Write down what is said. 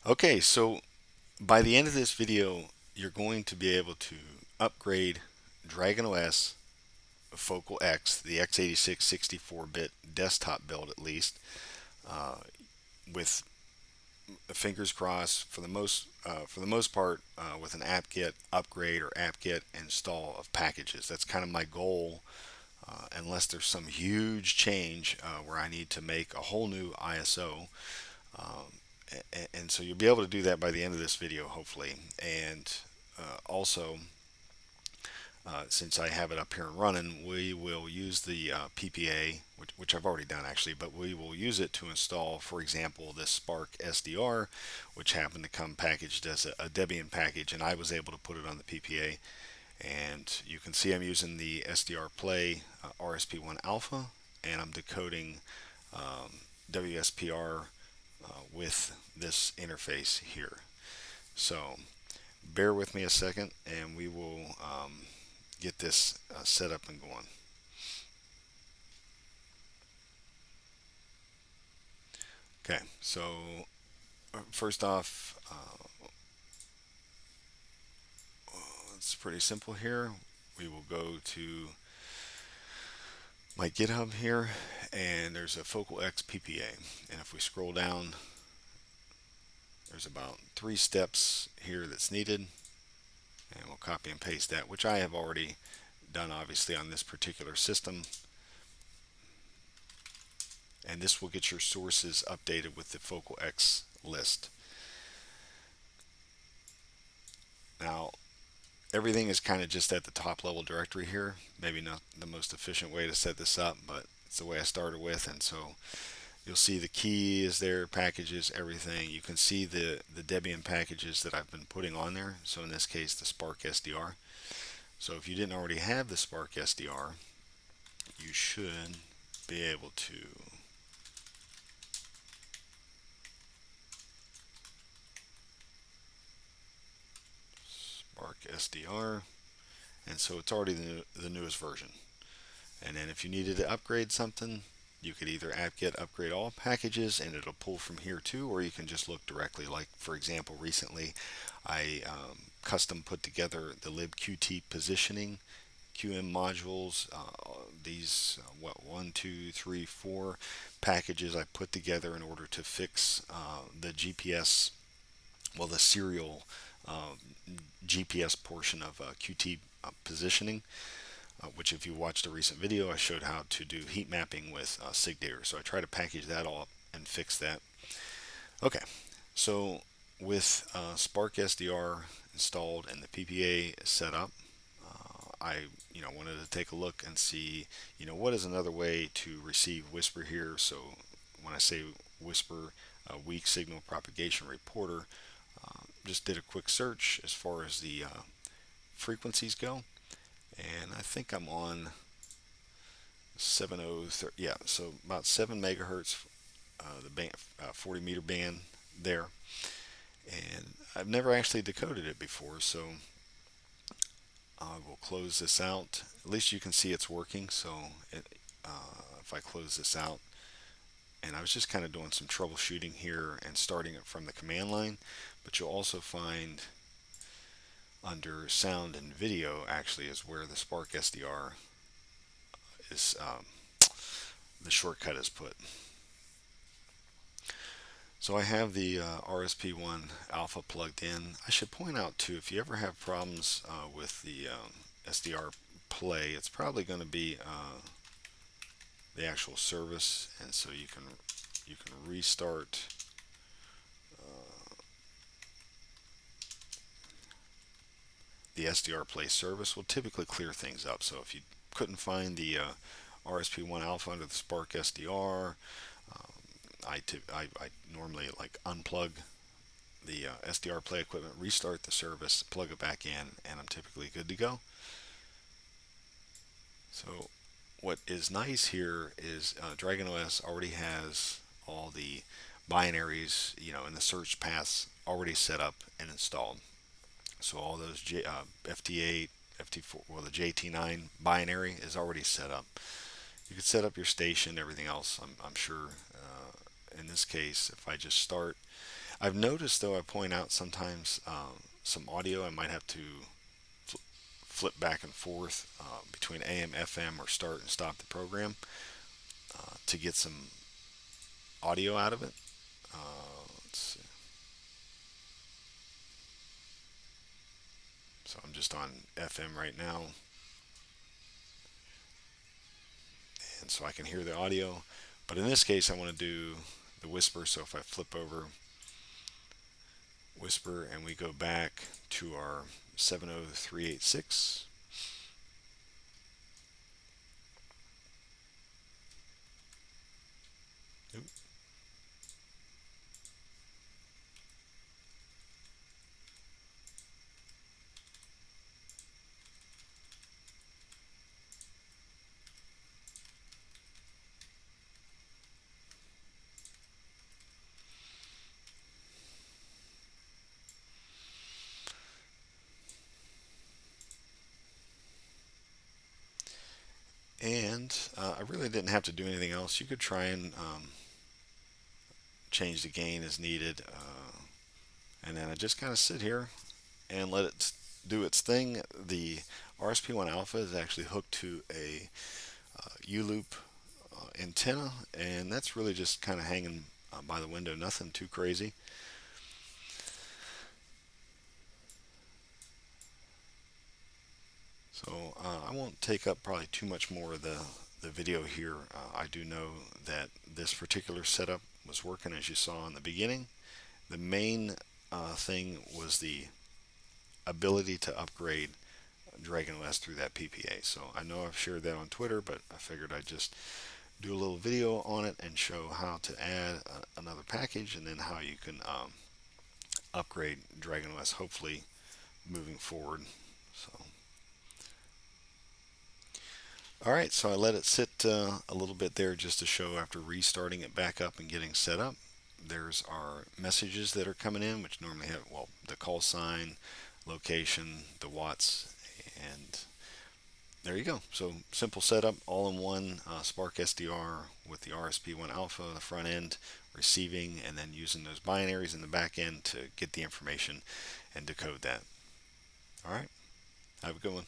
Okay, so by the end of this video, you're going to be able to upgrade DragonOS FocalX, the x86 64-bit desktop build at least, uh, with fingers crossed for the most part with an apt-get upgrade or apt-get install of packages. That's kind of my goal, unless there's some huge change where I need to make a whole new ISO. And so you'll be able to do that by the end of this video, hopefully. And also, since I have it up here and running, we will use the PPA, which I've already done actually, but we will use it to install, for example, this SparkSDR, which happened to come packaged as a Debian package, and I was able to put it on the PPA. And you can see I'm using the SDRPlay RSP1 alpha, and I'm decoding WSPR with this interface here. So bear with me a second, and we will get this set up and going. Okay, so first off, it's pretty simple here. We will go to my GitHub here, and there's a FocalX PPA. And if we scroll down, there's about 3 steps here that's needed, and we'll copy and paste that, which I have already done obviously on this particular system. And this will get your sources updated with the FocalX list. Now, everything is kind of just at the top level directory here. Maybe not the most efficient way to set this up, but it's the way I started with. And so you'll see the key is there, packages, everything. You can see the Debian packages that I've been putting on there. So in this case, the SparkSDR. So if you didn't already have the SparkSDR, you should be able to SparkSDR, and so it's already the newest version. And then if you needed to upgrade something, you could either apt-get upgrade all packages and it'll pull from here too, or you can just look directly. Like for example, recently I custom put together the libqt positioning QM modules. These one, two, three, 4 packages I put together in order to fix the GPS, well, the serial GPS portion of Qt positioning. Which if you watched a recent video, I showed how to do heat mapping with SIGData. So I try to package that all up and fix that. Okay, so with SparkSDR installed and the PPA set up, I wanted to take a look and see what is another way to receive Whisper here. So when I say Whisper, weak signal propagation reporter, just did a quick search as far as the frequencies go. And I think I'm on 703, yeah, so about 7 megahertz, the band, 40 meter band there. And I've never actually decoded it before, so I will close this out. At least you can see it's working. So if I close this out, and I was just kind of doing some troubleshooting here and starting it from the command line, but you'll also find under sound and video actually is where the SparkSDR is, the shortcut is put. So I have the RSP1 alpha plugged in. I should point out too, if you ever have problems with the SDRPlay, it's probably going to be the actual service, and so you can restart the SDRPlay service. Will typically clear things up. So if you couldn't find the RSP1 alpha under the SparkSDR, I normally like unplug the SDRPlay equipment, restart the service, plug it back in, and I'm typically good to go. So what is nice here is DragonOS already has all the binaries, in the search paths already set up and installed. So all those FT8, FT4, well, the JT9 binary is already set up. You could set up your station, everything else, I'm sure. In this case, if I just start, I've noticed though, I point out sometimes some audio I might have to fl flip back and forth between AM, FM, or start and stop the program to get some audio out of it. Let's see. So I'm just on FM right now, and so I can hear the audio. But in this case, I want to do the whisper. So if I flip over whisper and we go back to our 70386. And I really didn't have to do anything else. You could try and change the gain as needed. And then I just kind of sit here and let it do its thing. The RSP1 alpha is actually hooked to a U-loop antenna, and that's really just kind of hanging by the window, nothing too crazy. So I won't take up probably too much more of the video here. I do know that this particular setup was working as you saw in the beginning. The main thing was the ability to upgrade DragonOS through that PPA. So I know I've shared that on Twitter, but I figured I'd just do a little video on it and show how to add another package and then how you can upgrade DragonOS, hopefully moving forward. So, all right, so I let it sit a little bit there just to show after restarting it back up and getting set up. There's our messages that are coming in, which normally have, well, the call sign, location, the watts, and there you go. So simple setup, all in one SparkSDR with the RSP1 alpha, the front end, receiving, and then using those binaries in the back end to get the information and decode that. All right, have a good one.